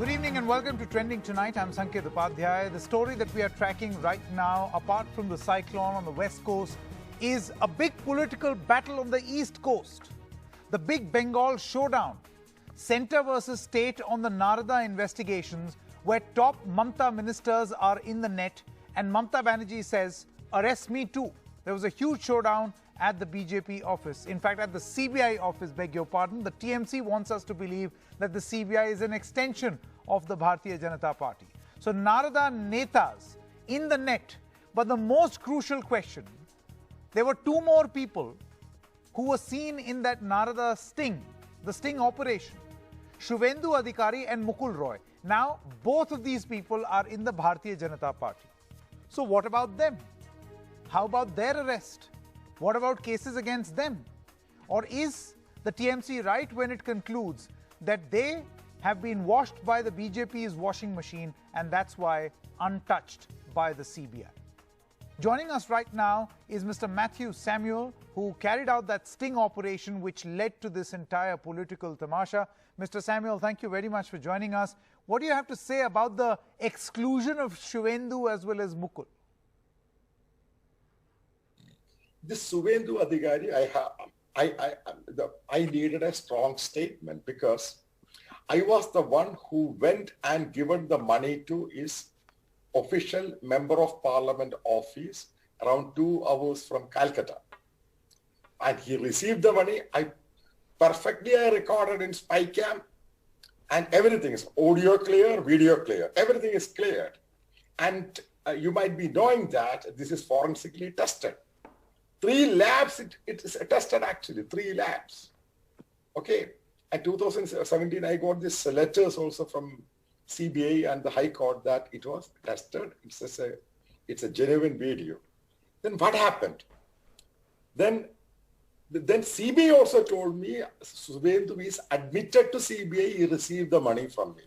Good evening and welcome to Trending Tonight. I'm Sanket Upadhyay. The story that we are tracking right now, apart from the cyclone on the west coast, is a big political battle on the east coast. The big Bengal Showdown. Centre versus state on the Narada investigations, where top Mamta ministers are in the net, and Mamta Banerjee says, arrest me too. There was a huge showdown at the BJP office. In fact, at the CBI office, beg your pardon. The TMC wants us to believe that the CBI is an extension of the Bharatiya Janata Party. So Narada netas in the net. But the most crucial question, there were two more people who were seen in that Narada sting, the sting operation. Suvendu Adhikari and Mukul Roy. Now, both of these people are in the Bharatiya Janata Party. So what about them? How about their arrest? What about cases against them? Or is the TMC right when it concludes that they have been washed by the BJP's washing machine and that's why untouched by the CBI? Joining us right now is Mr. Matthew Samuel, who carried out that sting operation which led to this entire political tamasha. Mr. Samuel, thank you very much for joining us. What do you have to say about the exclusion of Suvendu as well as Mukul? This Suvendu Adhikari, I needed a strong statement because I was the one who went and given the money to his official member of parliament office around 2 hours from Calcutta. And he received the money. I recorded in spy cam, and everything is audio clear, video clear. Everything is cleared. And you might be knowing that this is forensically tested. 3 labs, it is tested actually, 3 labs. Okay. In 2017, I got these letters also from CBI and the High Court that it was tested. It's a genuine video. Then what happened? Then CBI also told me Suvendu is admitted to CBI, he received the money from me.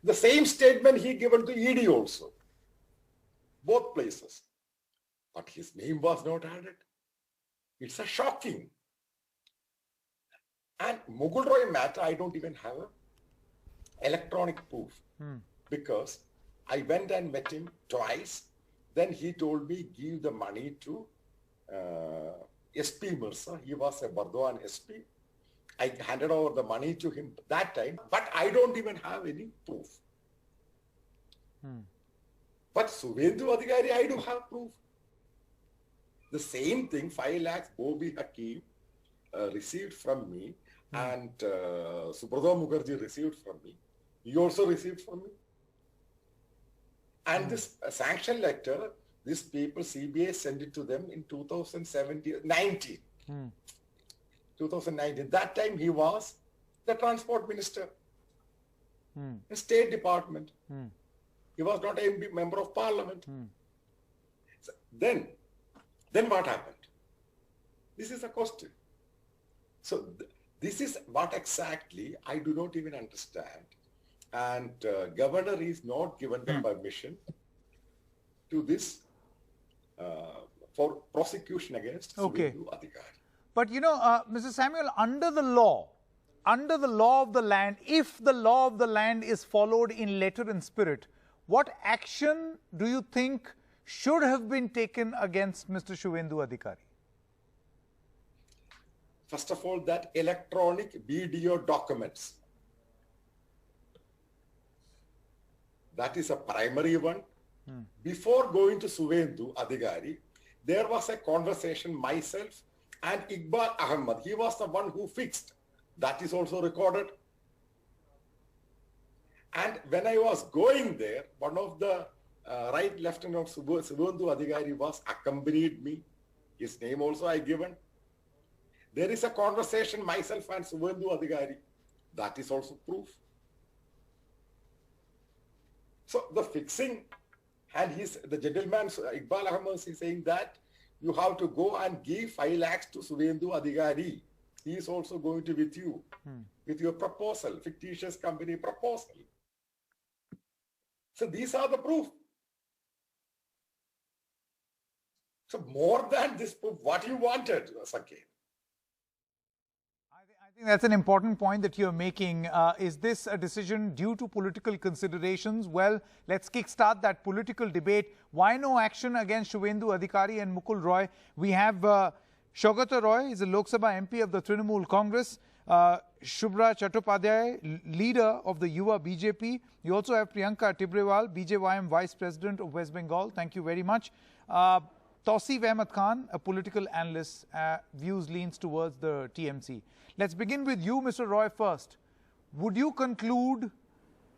The same statement he given to ED also. Both places. But his name was not added. It's a shocking. And Mukul Roy matter, I don't even have electronic proof because I went and met him twice. Then he told me give the money to SP Mirza. He was a Bardwan SP. I handed over the money to him that time, but I don't even have any proof. But Suvendu Adhikari, I do have proof. The same thing, 5 lakhs Bobby Hakim received from me and Subrata Mukherjee received from me. He also received from me. And this sanction letter, these people, CBI sent it to them in 2019. 2019. That time he was the transport minister, the State Department. He was not a member of parliament. So then what happened? This is a question. So this is what exactly I do not even understand. And governor is not given the permission to this for prosecution against Suvendu Adhikari. But you know, Mr. Samuel, under the law of the land, if the law of the land is followed in letter and spirit, what action do you think should have been taken against Mr. Suvendu Adhikari? First of all, that electronic video documents. That is a primary one. Before going to Suvendu Adhikari, there was a conversation myself and Iqbal Ahmed. He was the one who fixed. That is also recorded. And when I was going there, one of the right lieutenant of Suvendu Adhikari was accompanied me. His name also I given. There is a conversation myself and Suvendu Adhikari. That is also proof. So the fixing, and the gentleman Iqbal Ahmed is saying that you have to go and give 5 lakhs to Suvendu Adhikari. He is also going to with you, with your proposal, fictitious company proposal. So these are the proof. So more than this proof, what you wanted, Sanket? think that's an important point that you're making. Is this a decision due to political considerations? Well, let's kickstart that political debate. Why no action against Suvendu Adhikari and Mukul Roy? We have Subrata Roy, is a Lok Sabha MP of the Trinamool Congress. Subrata Chatterjee, leader of the Yuva BJP. You also have Priyanka Tibrewal, BJYM Vice President of West Bengal. Thank you very much. Tausif Ahmed Khan, a political analyst, views leans towards the TMC. Let's begin with you, Mr. Roy, first. Would you conclude,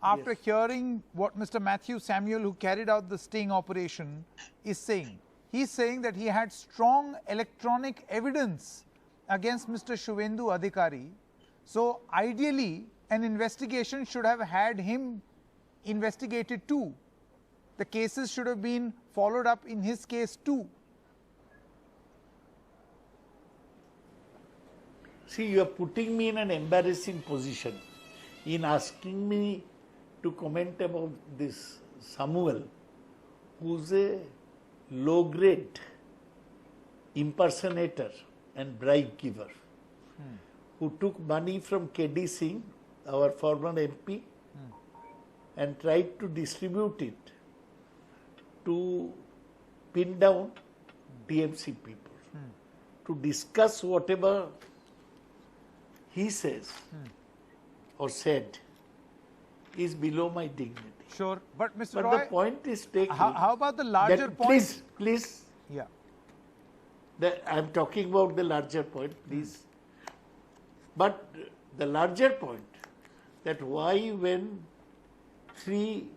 after hearing what Mr. Matthew Samuel, who carried out the sting operation, is saying? He's saying that he had strong electronic evidence against Mr. Suvendu Adhikari. So, ideally, an investigation should have had him investigated too. The cases should have been followed up in his case too. See, you are putting me in an embarrassing position in asking me to comment about this Samuel, who's a low-grade impersonator and bribe giver, who took money from KD Singh, our former MP, and tried to distribute it to pin down TMC people, to discuss whatever he says or said is below my dignity. Sure, but Mr. But Roy, the point is taken. How about the larger point? Please. Yeah. I'm talking about the larger point, please. But the larger point, that why when 3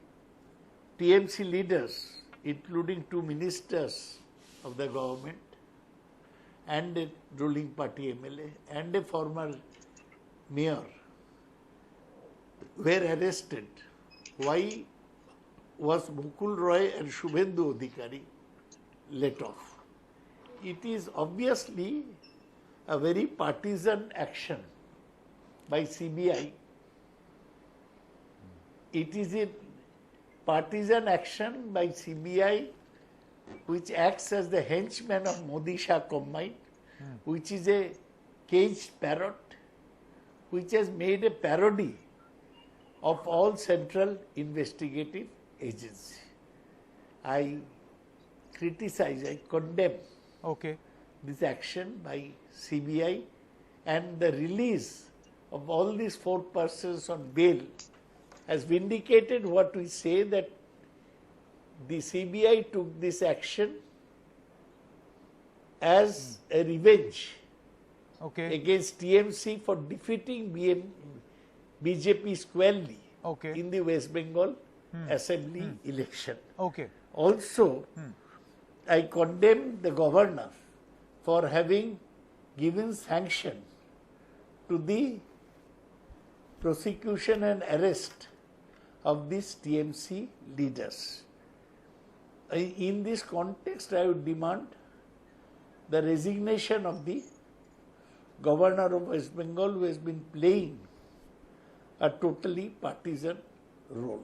TMC leaders, including 2 ministers of the government and a ruling party MLA and a former mayor were arrested, why was Mukul Roy and Suvendu Adhikari let off? It is obviously a very partisan action by CBI. It is a partisan action by CBI which acts as the henchman of Modi Shah combined, which is a caged parrot, which has made a parody of all central investigative agencies. I criticize, I condemn this action by CBI, and the release of all these 4 persons on bail has vindicated what we say, that the CBI took this action as a revenge against TMC for defeating BJP squarely in the West Bengal Assembly election. Also, I condemn the governor for having given sanction to the prosecution and arrest of these TMC leaders. In this context, I would demand the resignation of the governor of West Bengal, who has been playing a totally partisan role.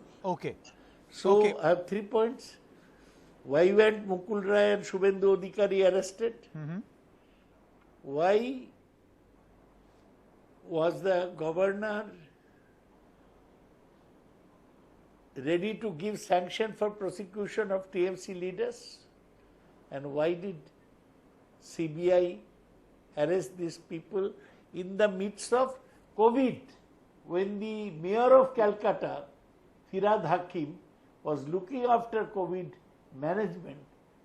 So, I have 3 points. Why weren't Mukul Roy and Suvendu Adhikari arrested? Why was the governor ready to give sanction for prosecution of TMC leaders? And why did CBI arrest these people in the midst of COVID, when the mayor of Calcutta, Firhad Hakim, was looking after COVID management?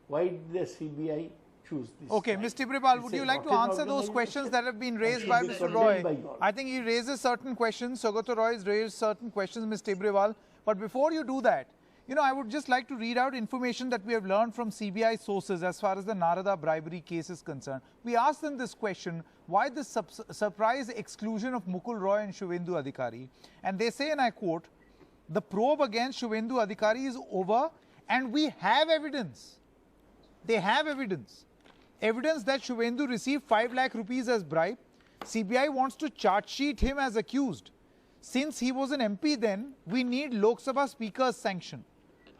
Why did the CBI choose this? Ms. Tibrewal, would you like to answer those questions that have been raised by Mr. Roy? I think he raises certain questions. Subrata Roy has raised certain questions, Ms. Tibrewal. But before you do that, I would just like to read out information that we have learned from CBI sources as far as the Narada bribery case is concerned. We asked them this question: why the surprise exclusion of Mukul Roy and Suvendu Adhikari? And they say, and I quote, "The probe against Suvendu Adhikari is over and we have evidence." They have evidence. Evidence that Suvendu received 5 lakh rupees as bribe. CBI wants to charge sheet him as accused. Since he was an MP then, we need Lok Sabha Speaker's sanction.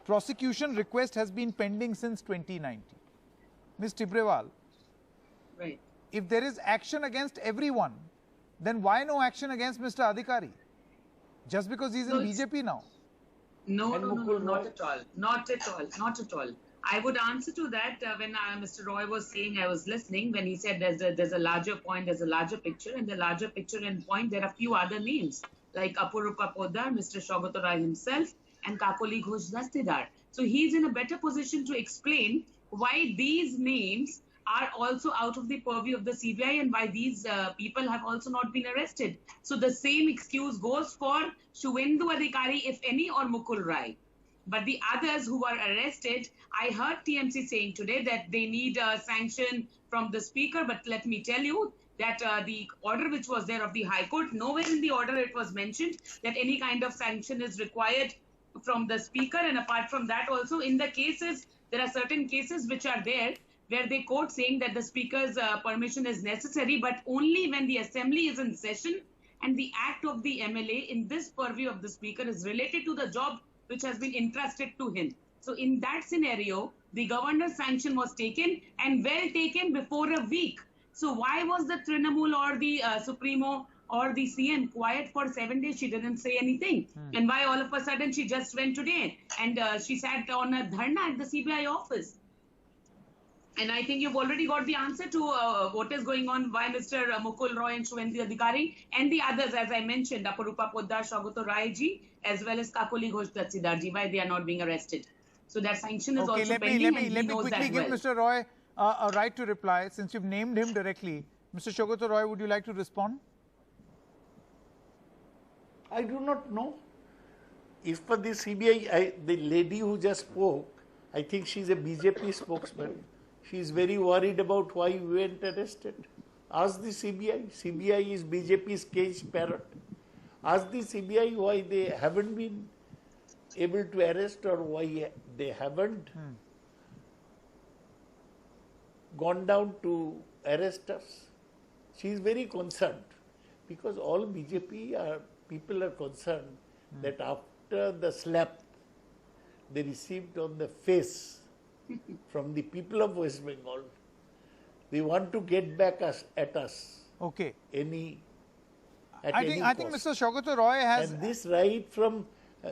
Prosecution request has been pending since 2019. Ms. Tibrewal, if there is action against everyone, then why no action against Mr. Adhikari? Just because he's in BJP now? No, not at all. Not at all. Not at all. I would answer to that when Mr. Roy was saying, I was listening, when he said there's a larger point, there's a larger picture. In the larger picture and point, there are few other names, like Apurupa Poddar, Mr. Saugata Roy himself, and Kakoli Ghosh Dastidar. So he's in a better position to explain why these names are also out of the purview of the CBI and why these people have also not been arrested. So the same excuse goes for Suvendu Adhikari, if any, or Mukul Rai. But the others who were arrested, I heard TMC saying today that they need a sanction from the speaker. But let me tell you that the order which was there of the High Court, nowhere in the order it was mentioned that any kind of sanction is required from the speaker. And apart from that, also in the cases, there are certain cases which are there where they quote saying that the speaker's permission is necessary, but only when the assembly is in session and the act of the MLA in this purview of the speaker is related to the job which has been entrusted to him. So in that scenario, the governor's sanction was taken and well taken before a week. So why was the Trinamool or the Supremo or the CM quiet for 7 days? She didn't say anything. And why all of a sudden she just went today and she sat on a dharna at the CBI office? And I think you've already got the answer to what is going on, why Mr. Mukul Roy and Suvendu Adhikari and the others, as I mentioned, Apurupa Poddar, Saugata Roy, as well as Kakoli Ghosh Dastidar, why they are not being arrested. So that sanction is also pending, and he knows that well. Let me quickly give Mr. Roy a right to reply, since you've named him directly. Mr. Saugata Roy, would you like to respond? I do not know. If for the CBI, the lady who just spoke, I think she's a BJP spokesman. She is very worried about why we weren't arrested. Ask the CBI. CBI is BJP's caged parrot. Ask the CBI why they haven't been able to arrest or why they haven't gone down to arrest us. She is very concerned because all BJP people are concerned that after the slap they received on the face from the people of West Bengal, they want to get back at us. Okay. I think Mr. Saugata Roy has. And this right from.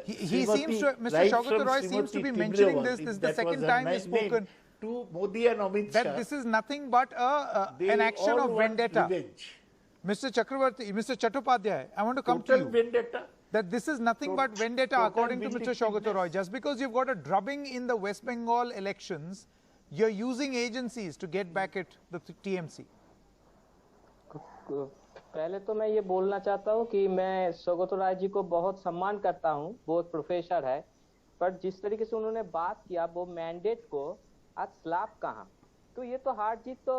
He seems to. Mr. Saugata Roy seems to be mentioning this. This is the second time he's spoken to Modi and Amit Shah. That this is nothing but an action of vendetta. Revenge. Mr. Chakravarti, Mr. Chattopadhyay, I want to come to you. Vendetta. That this is nothing but vendetta according to Mr. Saugata Roy. Just because you've got a drubbing in the West Bengal elections, you're using agencies to get back at the TMC. पहले तो मैं ये बोलना चाहता हूँ कि मैं सौगत राय जी को बहुत सम्मान करता हूँ, वो एक प्रोफेसर है, पर जिस तरीके से उन्होंने बात किया वो मैंडेट को आज स्लैप कहाँ, तो ये तो हार जीत तो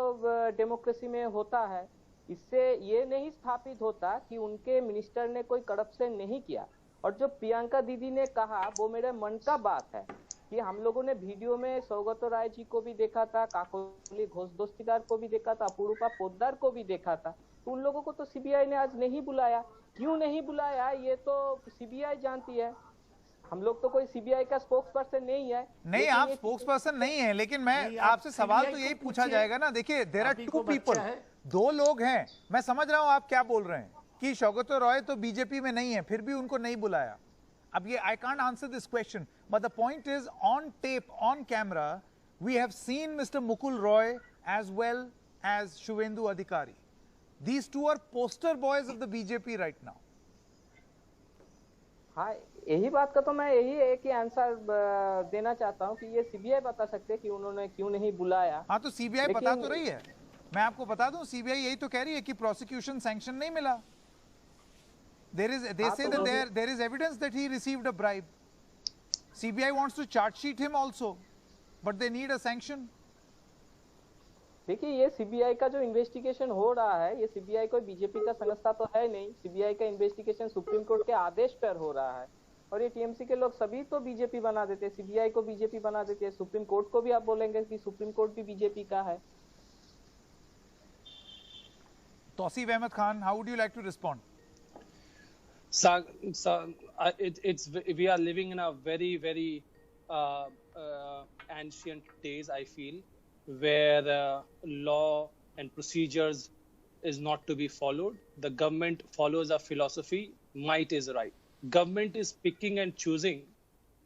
डेमोक्रेसी में होता है। इससे ये नहीं स्थापित होता कि उनके मिनिस्टर ने कोई करप्शन नहीं किया। और जो प्रियंका दीदी ने कहा वो मेरे मन का बात है कि हम लोगों ने वीडियो में सौगत राय जी को भी देखा था, काकोली घोष दस्तीदार को भी देखा था, अपूर्वा पोद्दार को भी देखा था, तो उन लोगों को तो सीबीआई ने आज नहीं बुलाया। क्यों नहीं बुलाया ये तो सीबीआई जानती है, हम लोग तो कोई सीबीआई का स्पोक्स पर्सन नहीं है। नहीं, आप स्पोक्स पर्सन नहीं है, लेकिन मैं आपसे सवाल तो यही पूछा जाएगा ना। देखिए, देयर आर टू पीपल, दो लोग हैं। मैं समझ रहा हूँ आप क्या बोल रहे हैं कि सौगत रॉय तो बीजेपी में नहीं है, फिर भी उनको नहीं बुलाया। अब ये I can't answer this question, but the point is on tape, on camera, we have seen mister Mukul Roy as well as Suvendu Adhikari. These two are poster boys of the BJP right now. हाँ, यही बात का तो मैं यही एक ही आंसर देना चाहता हूँ कि ये सीबीआई बता सकते हैं कि उन्होंने क्यों नहीं बुलाया। हाँ, तो सीबीआई बता तो रही है। मैं आपको बता दूं, सीबीआई यही तो कह रही है कि प्रोसिक्यूशन सैंक्शन नहीं मिला। They say that there is evidence that he received a bribe. CBI wants to charge sheet him also, but they need a sanction. देखिए, ये सीबीआई का जो इन्वेस्टिगेशन हो रहा है, ये सीबीआई कोई बीजेपी का संस्था तो है नहीं। सीबीआई का इन्वेस्टिगेशन सुप्रीम कोर्ट के आदेश पर हो रहा है, और ये टीएमसी के लोग सभी तो बीजेपी बना देते हैं, सीबीआई को बीजेपी बना देते हैं, सुप्रीम कोर्ट को भी आप बोलेंगे कि सुप्रीम कोर्ट भी बीजेपी का है। Tausif Ahmed Khan, how would you like to respond? We are living in a very, very ancient days, I feel, where law and procedures is not to be followed. The government follows a philosophy, might is right. Government is picking and choosing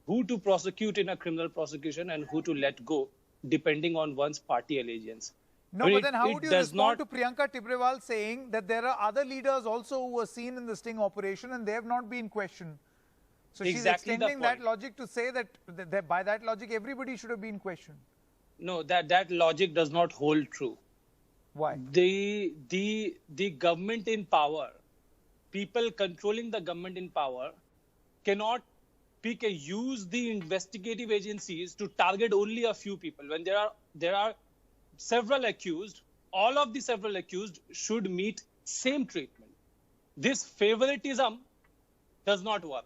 who to prosecute in a criminal prosecution and who to let go, depending on one's party allegiance. No, but then how would you respond to Priyanka Tibrewal saying that there are other leaders also who were seen in the sting operation and they have not been questioned? So she's extending that logic to say that by that logic, everybody should have been questioned. No, that logic does not hold true. Why? The government in power, people controlling the government in power cannot pick and use the investigative agencies to target only a few people. When there are several accused, all of the several accused should meet same treatment. This favoritism does not work.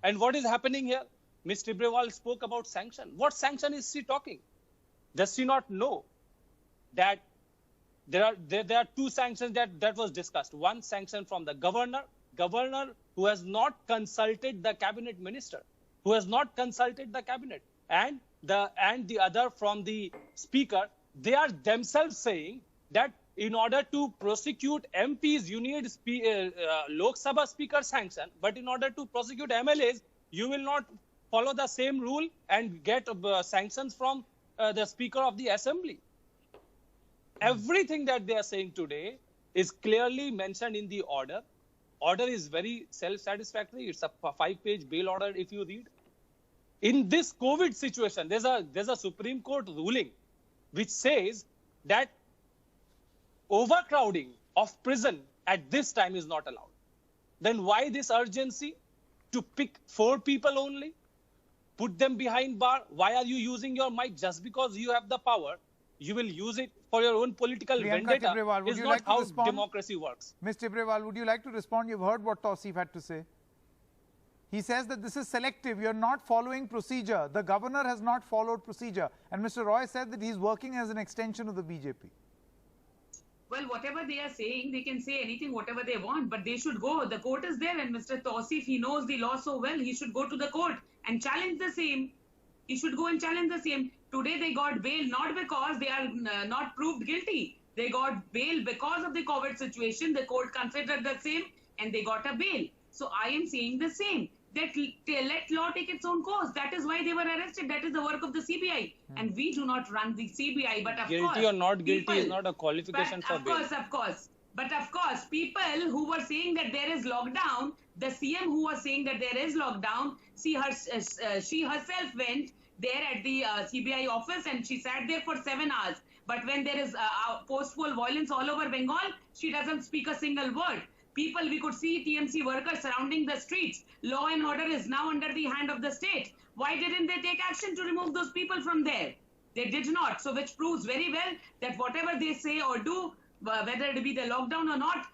And what is happening here? Ms. Tibrewal spoke about sanction. What sanction is she talking? Does she not know that there are two sanctions that was discussed? One sanction from the governor who has not consulted the cabinet minister, who has not consulted the cabinet, and the other from the speaker. They are themselves saying that in order to prosecute MPs, you need Lok Sabha speaker sanction, but in order to prosecute MLAs, you will not follow the same rule and get sanctions from the Speaker of the Assembly. Everything that they are saying today is clearly mentioned in the order. Order is very self-satisfactory. It's a 5-page bail order if you read. In this COVID situation, there's a Supreme Court ruling which says that overcrowding of prison at this time is not allowed. Then why this urgency to pick 4 people only? Put them behind bar. Why are you using your might? Just because you have the power, you will use it for your own political vendetta. Tibrewal, is not how democracy works. Ms. Tibrewal, would you like to respond? You've heard what Tausif had to say. He says that this is selective. You're not following procedure. The governor has not followed procedure. And Mr. Roy said that he's working as an extension of the BJP. Well, whatever they are saying, they can say anything, whatever they want, but they should go. The court is there, and Mr. Tausif, he knows the law so well, he should go to the court and challenge the same. He should go and challenge the same. Today they got bail not because they are not proved guilty. They got bail because of the COVID situation. The court considered the same and they got a bail. So I am saying the same. That let law take its own course. That is why they were arrested. That is the work of the CBI. And we do not run the CBI. But of guilty course, or not guilty is not a qualification for bail. Of course. But of course, people who were saying that there is lockdown, the CM who was saying that there is lockdown, she herself went there at the CBI office and she sat there for 7 hours. But when there is post-poll violence all over Bengal, she doesn't speak a single word. People, we could see TMC workers surrounding the streets. Law and order is now under the hand of the state. Why didn't they take action to remove those people from there? They did not. So which proves very well that whatever they say or do, whether it be the lockdown or not,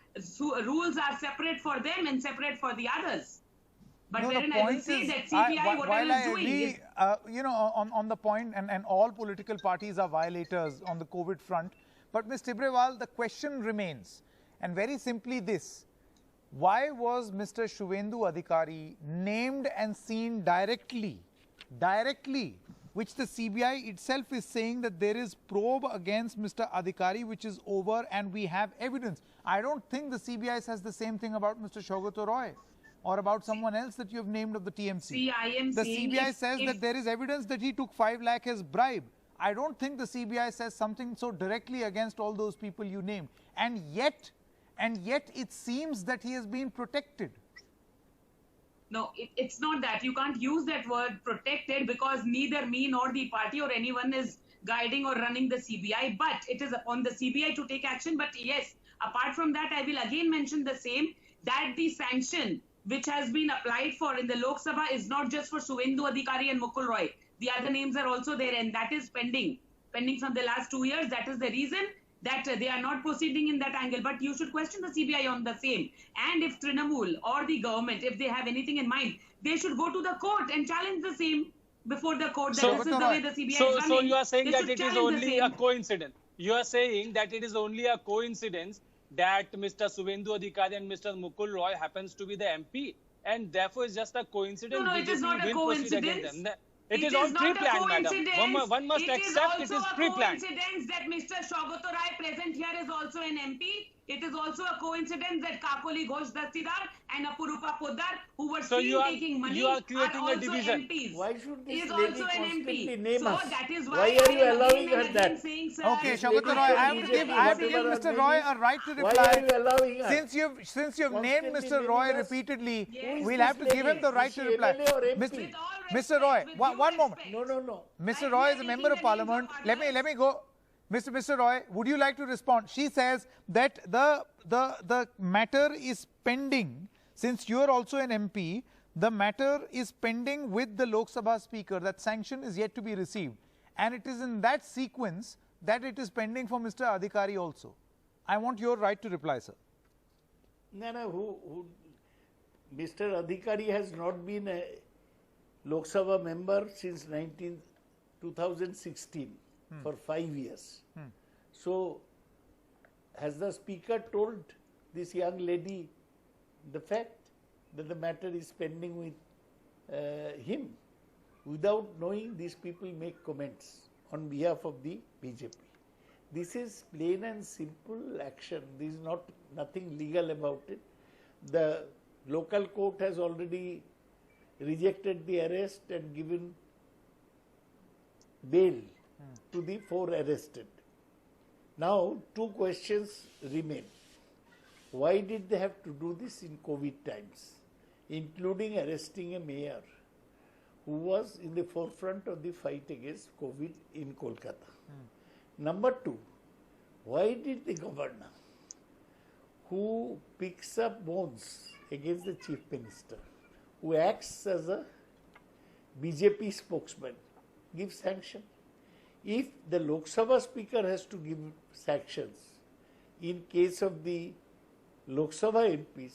rules are separate for them and separate for the others. But no, wherein I will say that CBI, whatever is doing is... you know, on the point, and all political parties are violators on the COVID front. But Ms. Tibrewal, the question remains, and very simply this. Why was Mr. Suvendu Adhikari named and seen directly, which the CBI itself is saying that there is probe against Mr. Adhikari, which is over and we have evidence. I don't think the CBI says the same thing about Mr. Shogato Roy or about someone else that you have named of the TMC. See, I am the saying CBI says that there is evidence that he took 5 lakh as bribe. I don't think the CBI says something so directly against all those people you named. And yet it seems that he has been protected. No, it's not that. You can't use that word protected because neither me nor the party or anyone is guiding or running the CBI. But it is upon the CBI to take action. But yes, apart from that, I will again mention the same, that the sanction which has been applied for in the Lok Sabha is not just for Suvendu Adhikari and Mukul Roy. The other names are also there and that is pending from the last 2 years. That is the reason that they are not proceeding in that angle. But you should question the CBI on the same. And if Trinamool or the government, if they have anything in mind, they should go to the court and challenge the same before the court. That this is the way the CBI is running. So you are saying that it is only a coincidence. You are saying that it is only a coincidence that Mr. Suvendu Adhikari and Mr. Mukul Roy happens to be the MP, and therefore it's just a coincidence. No, it is not a coincidence. It is all pre-planned, madam. One must accept it is pre-planned. It is also a coincidence that Mr. Shogoto Rai present here is also an MP. It is also a coincidence that Kakoli Ghosh Dastidar and Apurupa Poddar, who were seen taking money, you are creating are a also division. MPs. Why should this is lady also an constantly MP. name So us? that is Why why are you I am allowing again her and that? again saying, sir, Okay, Shogoto Roy, I have to give Mr. Roy a right to reply. Why are you allowing her? Since you've named Constantly Mr. Roy naming us? repeatedly, Yes. we'll have to give him the right Is to she reply. MLA or MP? Mr. With all Mr. Roy, respect, with due one moment. respect. No. Mr. Roy is a member of parliament. Let me go. Mr. Roy, would you like to respond? She says that the matter is pending. Since you are also an MP, the matter is pending with the Lok Sabha Speaker. That sanction is yet to be received. And it is in that sequence that it is pending for Mr. Adhikari also. I want your right to reply, sir. No, Mr. Adhikari has not been a Lok Sabha member since 2016 for 5 years. So, has the speaker told this young lady the fact that the matter is pending with him? Without knowing, these people make comments on behalf of the BJP. This is plain and simple action. There is nothing legal about it. The local court has already rejected the arrest and given bail to the 4 arrested. Now, 2 questions remain. Why did they have to do this in COVID times, including arresting a mayor who was in the forefront of the fight against COVID in Kolkata? Number 2, why did the governor, who picks up bones against the chief minister, who acts as a BJP spokesman, give sanction? If the Lok Sabha Speaker has to give sanctions in case of the Lok Sabha MPs,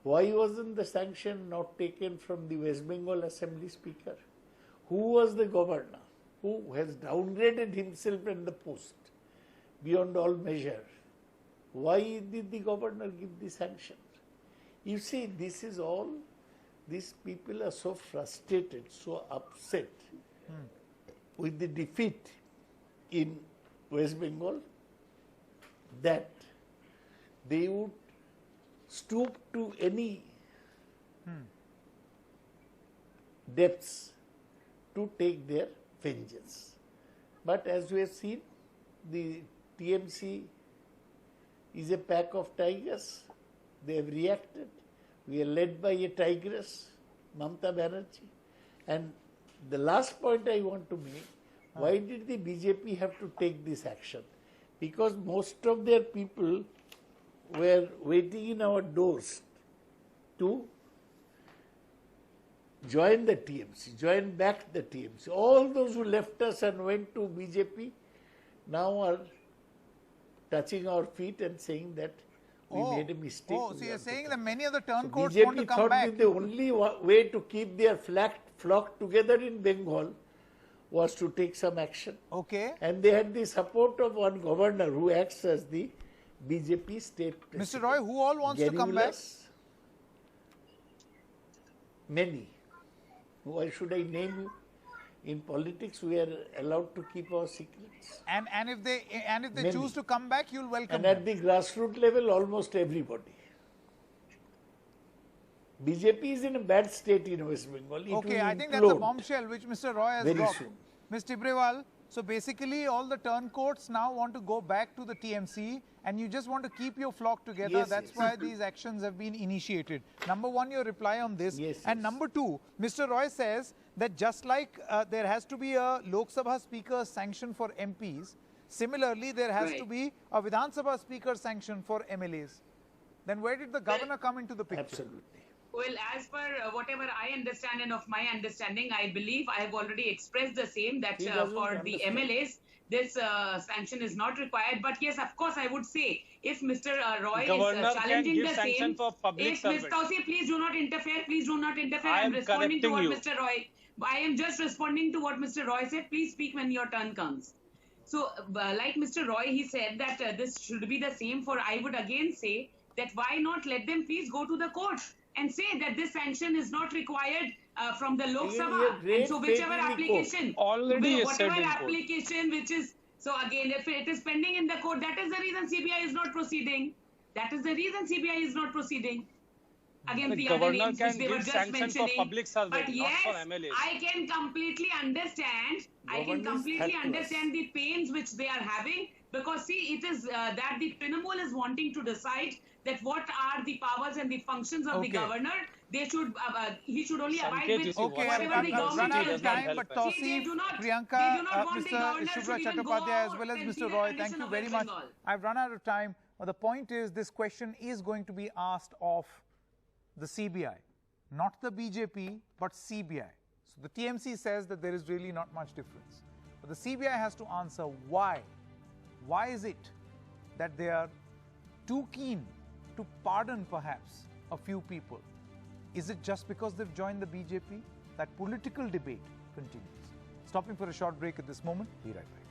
why wasn't the sanction not taken from the West Bengal Assembly Speaker? Who was the governor who has downgraded himself and the post beyond all measure? Why did the governor give the sanction? You see, this is all, these people are so frustrated, so upset with the defeat in West Bengal that they would stoop to any depths to take their vengeance. But as we have seen, the TMC is a pack of tigers. They have reacted. We are led by a tigress, Mamata Banerjee. And the last point I want to make, why did the BJP have to take this action? Because most of their people were waiting in our doors to join the TMC, join back the TMC. All those who left us and went to BJP now are touching our feet and saying that we made a mistake. Oh, so you're saying that many of the turncoats BJP want to come thought back. that the only way to keep their flock together in Bengal was to take some action. Okay. And they had the support of one governor who acts as the BJP state president. Mr. Roy, who all wants to come back? Many. Why should I name you? In politics, we are allowed to keep our secrets. And if they Many. choose to come back, you'll welcome And them. at the grassroots level, almost everybody. BJP is in a bad state in West Bengal. It Okay, will I think that's a implode bombshell which Mr. Roy has very dropped. soon. Mr. Tibrewal, so basically all the turncoats now want to go back to the TMC and you just want to keep your flock together. Yes, That's yes. why these actions have been initiated. Number one, your reply on this. Yes, and yes. number two, Mr. Roy says that just like there has to be a Lok Sabha Speaker sanction for MPs, similarly there has to be a Vidhan Sabha Speaker sanction for MLAs. Then where did the governor come into the picture? Absolutely. Well, as per whatever I understand and of my understanding, I believe I have already expressed the same, that He doesn't for the understand. MLAs, this sanction is not required. But yes, of course, I would say if Mr. Roy Governor is can challenging give the sanction same, for public if Ms. servants. Tausi, please do not interfere. Please do not interfere. I I am am responding to what correcting you. Mr. Roy. I am just responding to what Mr. Roy said. Please speak when your turn comes. So, like Mr. Roy, he said that this should be the same for. I would again say that why not let them please go to the court and say that this sanction is not required from the Lok Again, Sabha. great And so whichever faith in the application, Already is whatever said in court. application which is, so again, if it is pending in the court, that is the reason CBI is not proceeding. That is the reason CBI is not proceeding. Against the other governor names can which they were give just sanction for mentioning. public service, But not yes, for MLAs. I can completely understand. I can Government is completely third understand the pains which they are having, because see, it is that the Trinamool is wanting to decide that what are the powers and the functions of the governor. They should he should only abide Sanket, you with see, Okay, whatever I've the run government out of tells time, them. but See, Tauseef, they do not Priyanka, want the Mr. governor Shubhra should even go Chattopadhyay, as well as and Mr. see the Roy, condition thank you of very West much. Bengal. I've run out of time. But the point is, this question is going to be asked of the CBI, not the BJP, but CBI. So the TMC says that there is really not much difference. But the CBI has to answer why. Why is it that they are too keen to pardon perhaps a few people? Is it just because they've joined the BJP? That political debate continues. Stopping for a short break at this moment. Be right back.